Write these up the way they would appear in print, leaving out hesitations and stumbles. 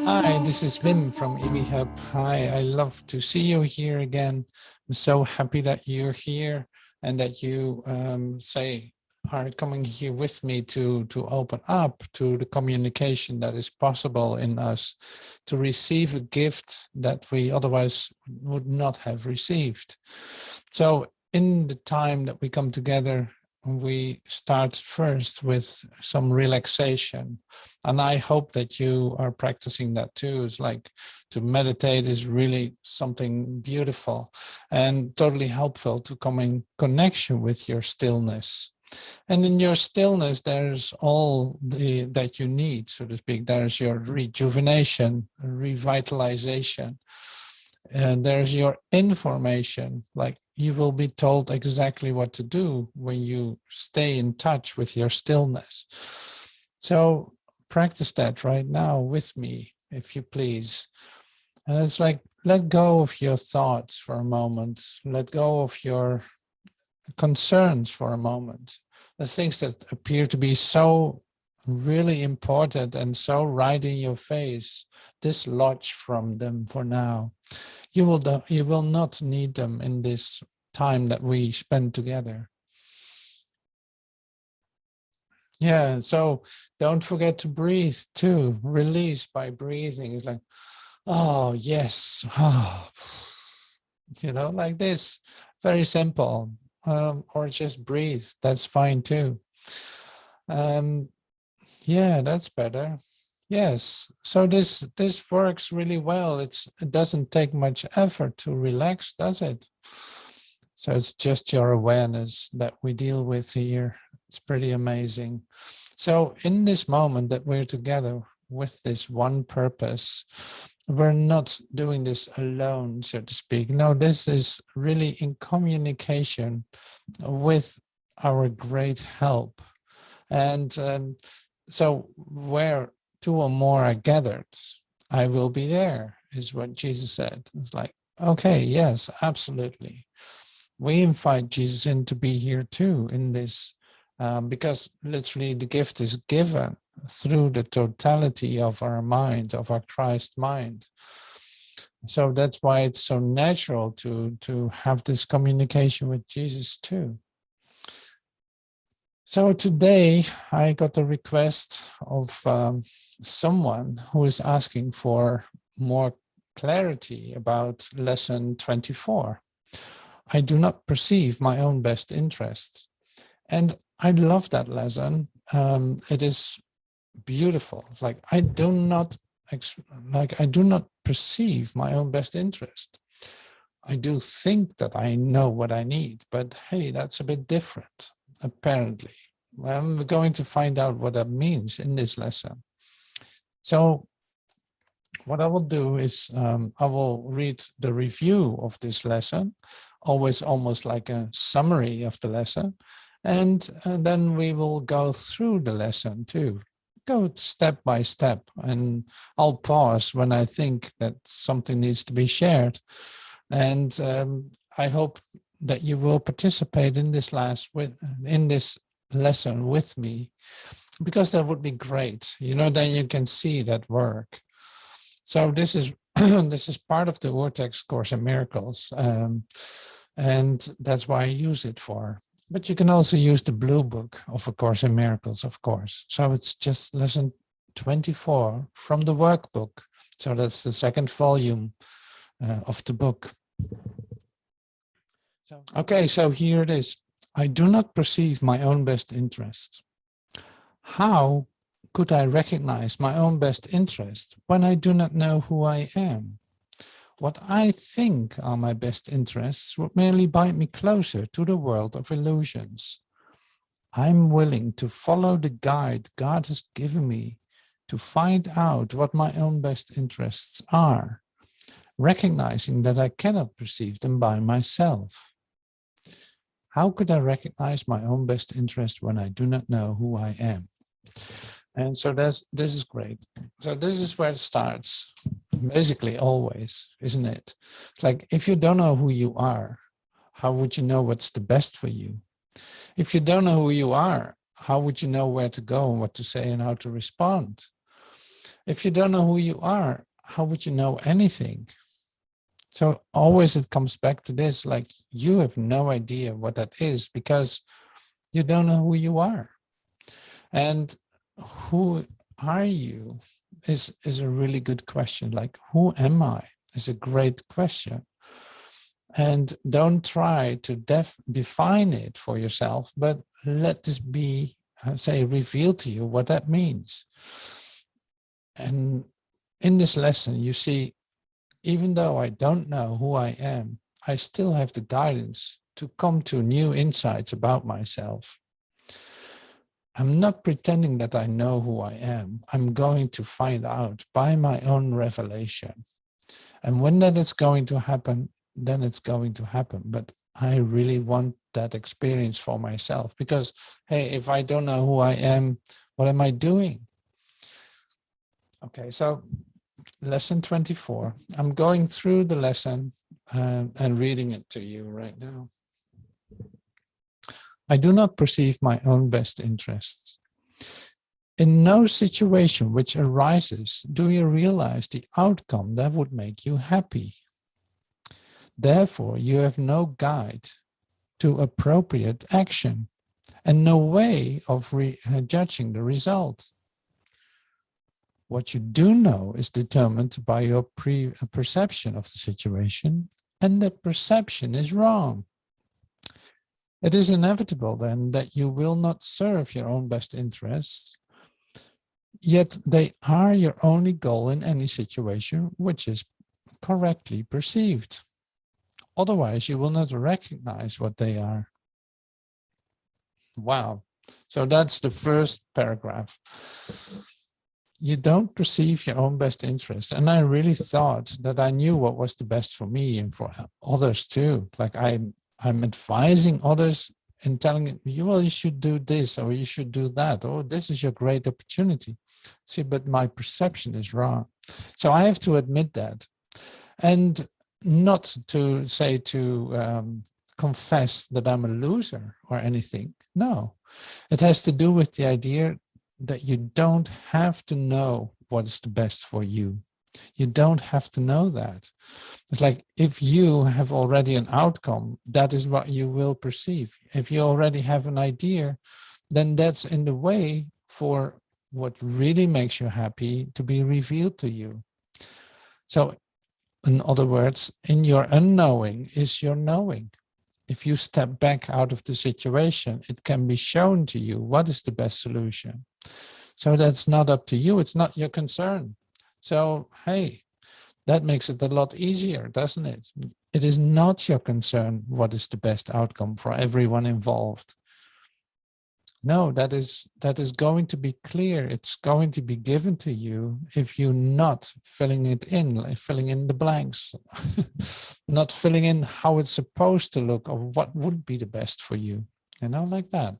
Hi, this is Wim from iwihub. Hi, I love to see you here again. I'm so happy that you're here and that you are coming here with me to open up to the communication that is possible in us, to receive a gift that we otherwise would not have received. So in the time that we come together, we start first with some relaxation. And I hope that you are practicing that too. It's like to meditate is really something beautiful and totally helpful to come in connection with your stillness. And in your stillness, there's all that you need, so to speak. There's your rejuvenation, revitalization, and there's your information. Like you will be told exactly what to do when you stay in touch with your stillness. So practice that right now with me, if you please. And it's like, let go of your thoughts for a moment. Let go of your concerns for a moment. The things that appear to be so really important and so right in your face, dislodge from them for now. You will not need them in this time that we spend together. Yeah, so don't forget to breathe too. Release by breathing. It's like, oh, yes. Like this. Very simple. Or just breathe. That's fine too. Yeah, that's better. Yes. So this works really well. It doesn't take much effort to relax, does it? So it's just your awareness that we deal with here. It's pretty amazing. So in this moment that we're together with this one purpose, we're not doing this alone, so to speak. No, this is really in communication with our great help. And so where two or more are gathered, I will be there, is what Jesus said. It's like, okay, yes, absolutely. We invite Jesus in to be here too in this, because literally the gift is given through the totality of our mind, of our Christ mind. So that's why it's so natural to have this communication with Jesus too. So today I got a request of someone who is asking for more clarity about lesson 24. I do not perceive my own best interests. And I love that lesson. It is beautiful. Like I do not perceive my own best interest. I do think that I know what I need, but hey, that's a bit different, apparently. I'm going to find out what that means in this lesson. So what I will do is I will read the review of this lesson, always almost like a summary of the lesson. And then we will go through the lesson too, go step by step. And I'll pause when I think that something needs to be shared. And I hope that you will participate in this lesson with me, because that would be great. Then you can see that work. So this is this is part of the Vortex Course in Miracles, and that's why I use it for. But you can also use the blue book of A Course in Miracles, of course. So it's just lesson 24 from the workbook. So that's the second volume of the book. Okay, so here it is. I do not perceive my own best interest. How could I recognize my own best interest when I do not know who I am? What I think are my best interests would merely bind me closer to the world of illusions. I'm willing to follow the guide God has given me to find out what my own best interests are, recognizing that I cannot perceive them by myself. How could I recognize my own best interest when I do not know who I am? And so this is great. So this is where it starts, basically always, isn't it? It's like, if you don't know who you are, how would you know what's the best for you? If you don't know who you are, how would you know where to go and what to say and how to respond? If you don't know who you are, how would you know anything? So always it comes back to this, like you have no idea what that is because you don't know who you are. And who are you is a really good question. Like, who am I is a great question. And don't try to define it for yourself, but let this be, say, revealed to you what that means. And in this lesson, you see, even though I don't know who I am, I still have the guidance to come to new insights about myself. I'm not pretending that I know who I am. I'm going to find out by my own revelation. And when that is going to happen, then it's going to happen. But I really want that experience for myself because, hey, if I don't know who I am, what am I doing? Okay, so lesson 24. I'm going through the lesson and reading it to you right now. I do not perceive my own best interests. In no situation which arises do you realize the outcome that would make you happy. Therefore, you have no guide to appropriate action and no way of judging the result. What you do know is determined by your perception of the situation, and that perception is wrong. It is inevitable then that you will not serve your own best interests, yet they are your only goal in any situation which is correctly perceived. Otherwise, you will not recognize what they are. Wow. So that's the first paragraph. You don't perceive your own best interest. And I really thought that I knew what was the best for me and for others too. Like I'm advising others and telling you, well, you should do this or you should do that. Or this is your great opportunity. See, but my perception is wrong. So I have to admit that. And not to say to confess that I'm a loser or anything. No, it has to do with the idea that you don't have to know what is the best for you. You don't have to know that. It's like if you have already an outcome, that is what you will perceive. If you already have an idea, then that's in the way for what really makes you happy to be revealed to you. So in other words, in your unknowing is your knowing. If you step back out of the situation, it can be shown to you what is the best solution. So that's not up to you. It's not your concern. So, hey, that makes it a lot easier, doesn't it? It is not your concern what is the best outcome for everyone involved. No, that is going to be clear. It's going to be given to you if you're not filling it in, like filling in the blanks, not filling in how it's supposed to look or what would be the best for you, like that.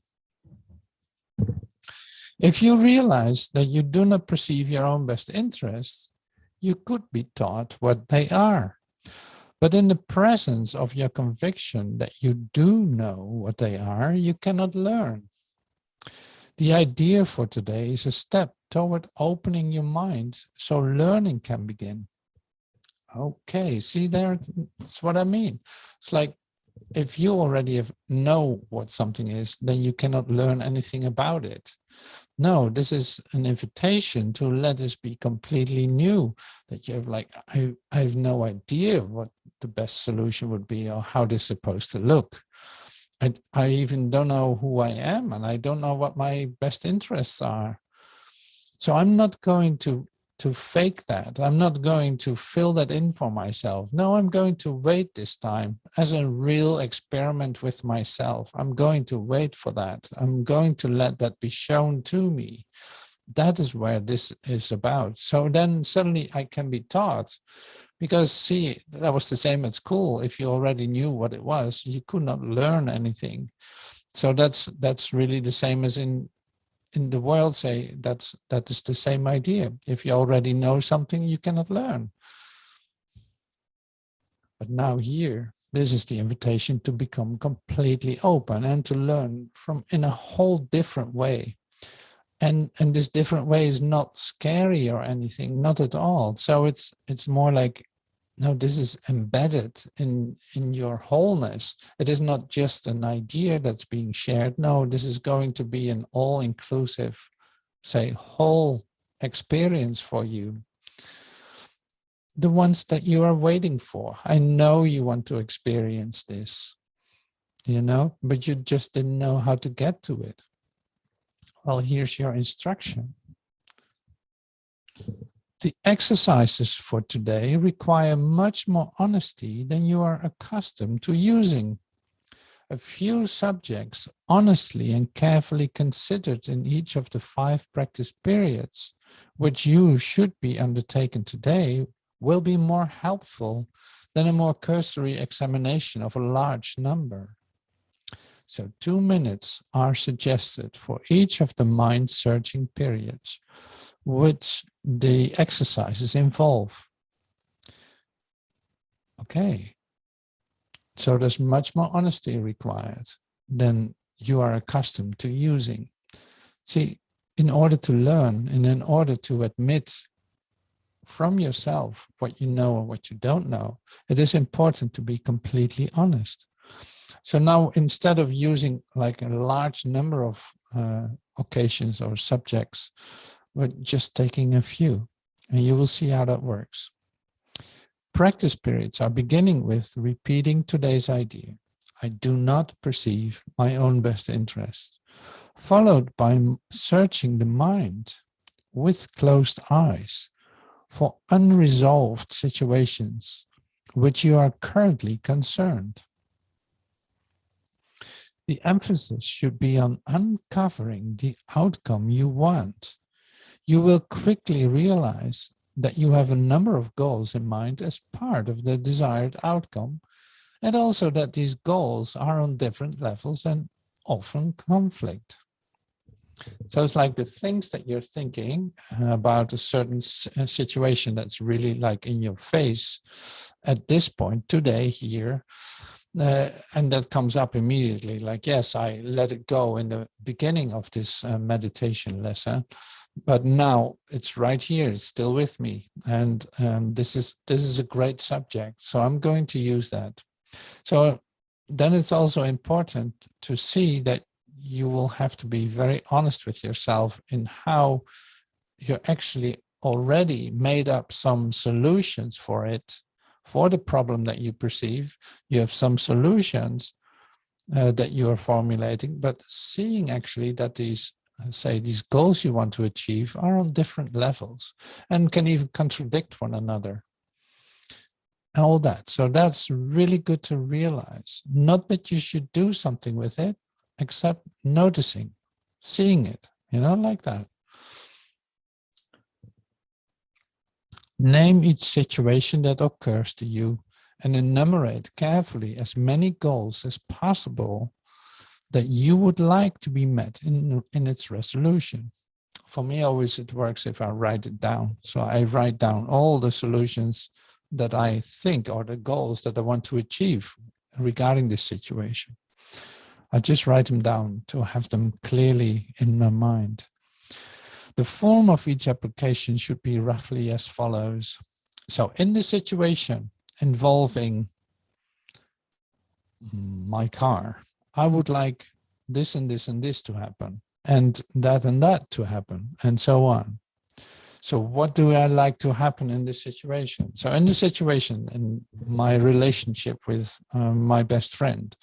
If you realize that you do not perceive your own best interests, you could be taught what they are. But in the presence of your conviction that you do know what they are, you cannot learn. The idea for today is a step toward opening your mind so learning can begin. Okay, see there, that's what I mean. It's like if you already know what something is, then you cannot learn anything about it. No, this is an invitation to let this be completely new, that you have like, I have no idea what the best solution would be or how this is supposed to look. I even don't know who I am and I don't know what my best interests are. So I'm not going to fake that. I'm not going to fill that in for myself. No, I'm going to wait this time as a real experiment with myself. I'm going to wait for that. I'm going to let that be shown to me. That is where this is about. So then suddenly I can be taught. Because see, that was the same at school. If you already knew what it was, you could not learn anything. So that's really the same as in the world. Say that is the same idea. If you already know something, you cannot learn. But now here, this is the invitation to become completely open and to learn from in a whole different way. And this different way is not scary or anything, not at all. So it's more like, no, this is embedded in your wholeness. It is not just an idea that's being shared. No, this is going to be an all-inclusive, say, whole experience for you. The ones that you are waiting for. I know you want to experience this, but you just didn't know how to get to it. Well, here's your instruction. The exercises for today require much more honesty than you are accustomed to using. A few subjects honestly and carefully considered in each of the 5 practice periods, which you should be undertaken today, will be more helpful than a more cursory examination of a large number. So 2 minutes are suggested for each of the mind-searching periods, which the exercises involve. Okay, so there's much more honesty required than you are accustomed to using. See, in order to learn and in order to admit from yourself what you know and what you don't know, it is important to be completely honest. So now, instead of using like a large number of occasions or subjects, we're just taking a few, and you will see how that works. Practice periods are beginning with repeating today's idea. I do not perceive my own best interests, followed by searching the mind with closed eyes for unresolved situations which you are currently concerned. The emphasis should be on uncovering the outcome you want. You will quickly realize that you have a number of goals in mind as part of the desired outcome, and also that these goals are on different levels and often conflict. So it's like the things that you're thinking about a certain situation that's really like in your face at this point, today, here, and that comes up immediately, like, yes, I let it go in the beginning of this meditation lesson, but now it's right here, it's still with me, and this is a great subject, so I'm going to use that. So then it's also important to see that you will have to be very honest with yourself in how you're actually already made up some solutions for it, for the problem that you perceive. You have some solutions that you are formulating, but seeing actually that these goals you want to achieve are on different levels and can even contradict one another. All that. So that's really good to realize. Not that you should do something with it, except noticing, seeing it, like that. Name each situation that occurs to you and enumerate carefully as many goals as possible that you would like to be met in its resolution. For me, always it works if I write it down. So I write down all the solutions that I think are the goals that I want to achieve regarding this situation. I just write them down to have them clearly in my mind. The form of each application should be roughly as follows. So in the situation involving my car, I would like this and this and this to happen, and that to happen, and so on. So what do I like to happen in this situation? So in the situation, in my relationship with my best friend,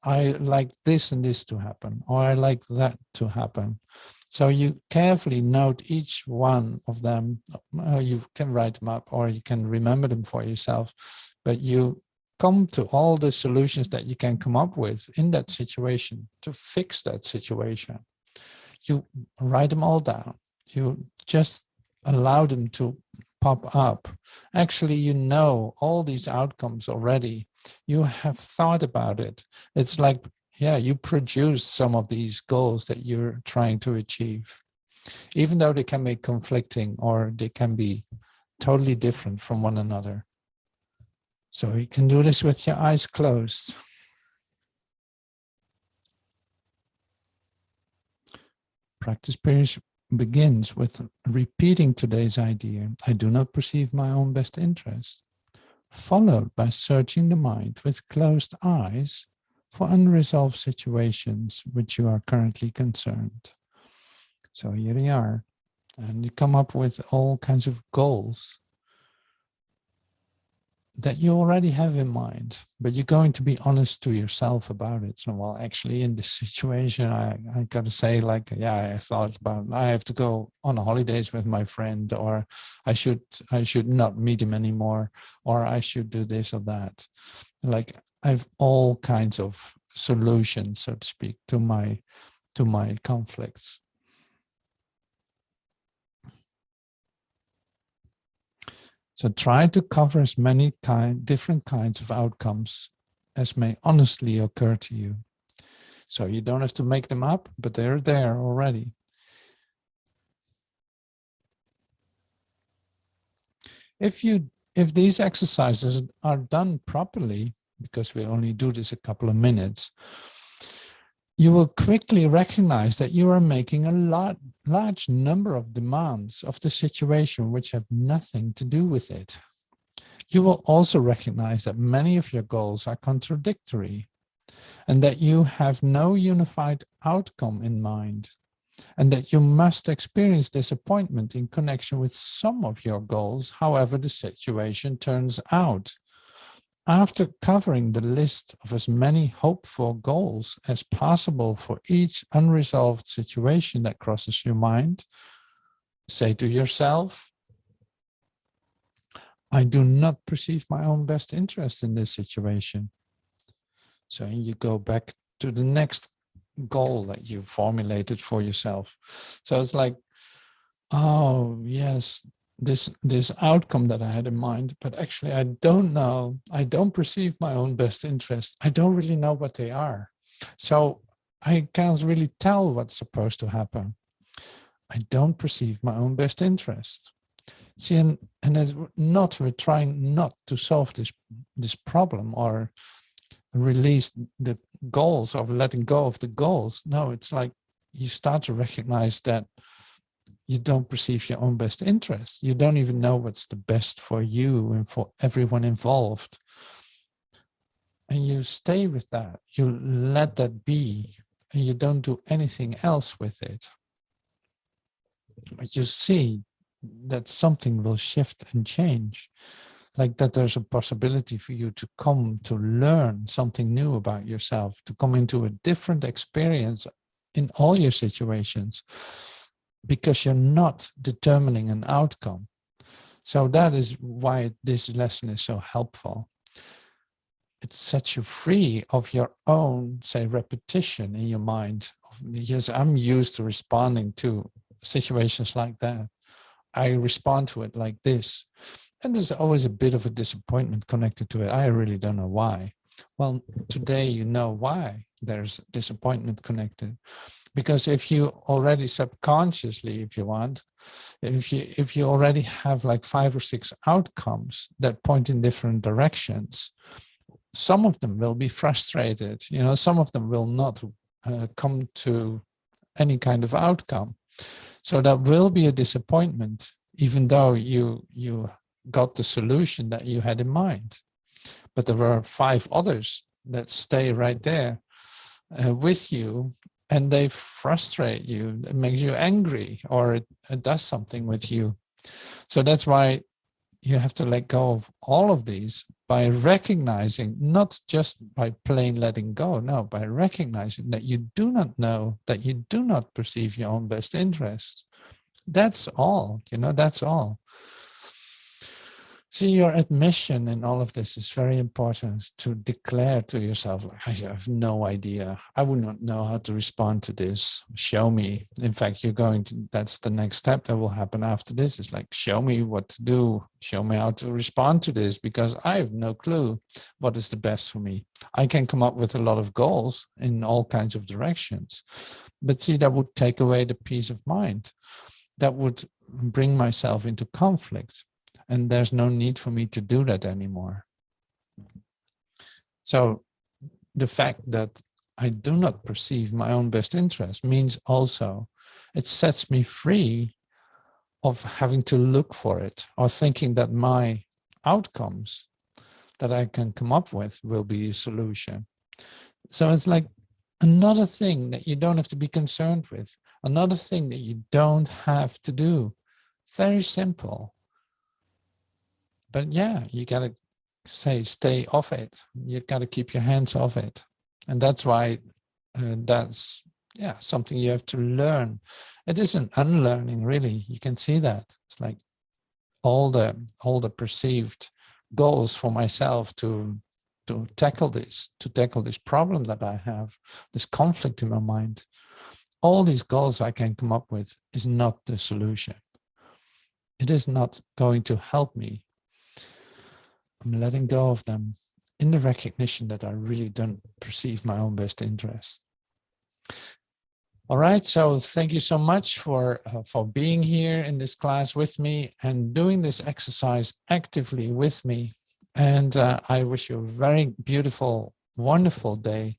I like this and this to happen, or I like that to happen. So you carefully note each one of them. You can write them up or you can remember them for yourself, but you come to all the solutions that you can come up with in that situation to fix that situation. You write them all down. You just allow them to pop up. Actually, you know all these outcomes already. You have thought about it. It's like, yeah, you produce some of these goals that you're trying to achieve, even though they can be conflicting or they can be totally different from one another. So you can do this with your eyes closed. practice period begins with repeating today's idea, I do not perceive my own best interest, followed by searching the mind with closed eyes for unresolved situations which you are currently concerned. So here we are, and you come up with all kinds of goals that you already have in mind, but you're going to be honest to yourself about it. So, well, actually in this situation, I got to say, like, yeah, I thought about, I have to go on holidays with my friend, or I should not meet him anymore, or I should do this or that. Like, I have all kinds of solutions, so to speak, to my conflicts. So try to cover as many different kinds of outcomes as may honestly occur to you. So you don't have to make them up, but they're there already. If these exercises are done properly, because we only do this a couple of minutes, you will quickly recognize that you are making a large number of demands of the situation which have nothing to do with it. You will also recognize that many of your goals are contradictory and that you have no unified outcome in mind, and that you must experience disappointment in connection with some of your goals, however the situation turns out. After covering the list of as many hoped-for goals as possible for each unresolved situation that crosses your mind, say to yourself, I do not perceive my own best interest in this situation. So you go back to the next goal that you formulated for yourself. So it's like, oh, yes, this outcome that I had in mind, but actually I don't perceive my own best interest. I don't really know what they are. So I can't really tell what's supposed to happen. I don't perceive my own best interest. See, and we're trying not to solve this problem or release the goals or letting go of the goals. No, it's like you start to recognize that you don't perceive your own best interest. You don't even know what's the best for you and for everyone involved. And you stay with that. You let that be, and you don't do anything else with it. But you see that something will shift and change. Like that there's a possibility for you to come to learn something new about yourself, to come into a different experience in all your situations, because you're not determining an outcome. So that is why this lesson is so helpful. It sets you free of your own, say, repetition in your mind. Yes, I'm used to responding to situations like that. I respond to it like this. And there's always a bit of a disappointment connected to it. I really don't know why. Well, today you know why there's disappointment connected. Because if you already subconsciously, if you want, if you already have like 5 or 6 outcomes that point in different directions, some of them will be frustrated. Some of them will not come to any kind of outcome. So that will be a disappointment, even though you got the solution that you had in mind. But there are 5 others that stay right there with you, and they frustrate you. It makes you angry, or it does something with you. So that's why you have to let go of all of these by recognizing, not just by plain letting go, no, by recognizing that you do not know, that you do not perceive your own best interest. That's all, that's all. See, your admission in all of this is very important, to declare to yourself, like, I have no idea. I would not know how to respond to this. Show me. In fact, that's the next step that will happen after this. It's like, show me what to do. Show me how to respond to this, because I have no clue what is the best for me. I can come up with a lot of goals in all kinds of directions. But see, that would take away the peace of mind. That would bring myself into conflict. And there's no need for me to do that anymore. So the fact that I do not perceive my own best interest means also it sets me free of having to look for it or thinking that my outcomes that I can come up with will be a solution. So it's like another thing that you don't have to be concerned with, another thing that you don't have to do. Very simple. But yeah, you got to stay off it. You got to keep your hands off it. And that's why that's something you have to learn. It isn't unlearning, really. You can see that. It's like all the perceived goals for myself to tackle this problem that I have, this conflict in my mind. All these goals I can come up with is not the solution. It is not going to help me. I'm letting go of them in the recognition that I really don't perceive my own best interest. All right, so thank you so much for being here in this class with me and doing this exercise actively with me. And I wish you a very beautiful, wonderful day.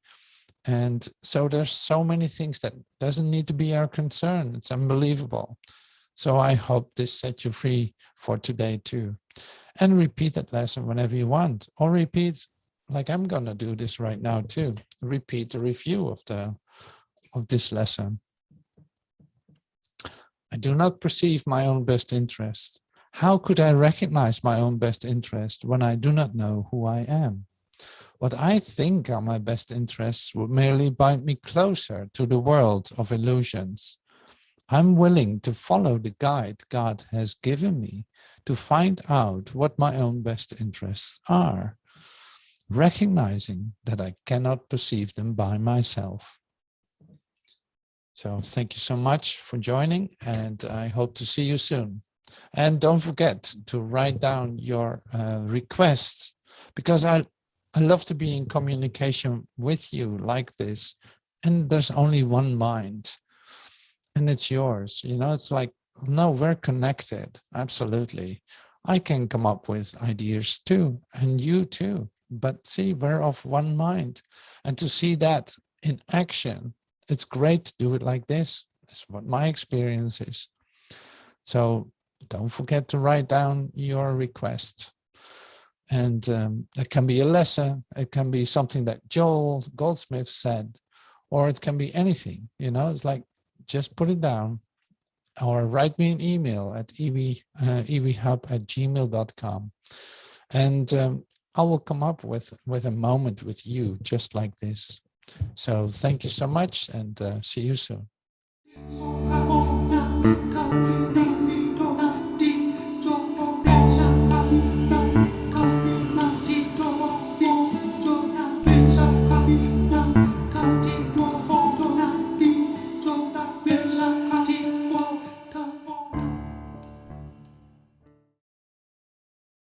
And so there's so many things that doesn't need to be our concern. It's unbelievable. So I hope this sets you free for today too. And repeat that lesson whenever you want, or repeat, like I'm going to do this right now too. Repeat the review of this lesson. I do not perceive my own best interest. How could I recognize my own best interest when I do not know who I am? What I think are my best interests would merely bind me closer to the world of illusions. I'm willing to follow the guide God has given me to find out what my own best interests are, recognizing that I cannot perceive them by myself. So thank you so much for joining, and I hope to see you soon. And don't forget to write down your requests, because I love to be in communication with you like this. And there's only one mind, and it's yours. You know, it's like, no, we're connected. Absolutely. I can come up with ideas too, and you too. But see, we're of one mind. And to see that in action, it's great to do it like this. That's what my experience is. So don't forget to write down your request. And it can be a lesson. It can be something that Joel Goldsmith said, or it can be anything. You know, it's like, just put it down, or write me an email at iwihub@gmail.com. And I will come up with a moment with you just like this. So thank you so much, and see you soon.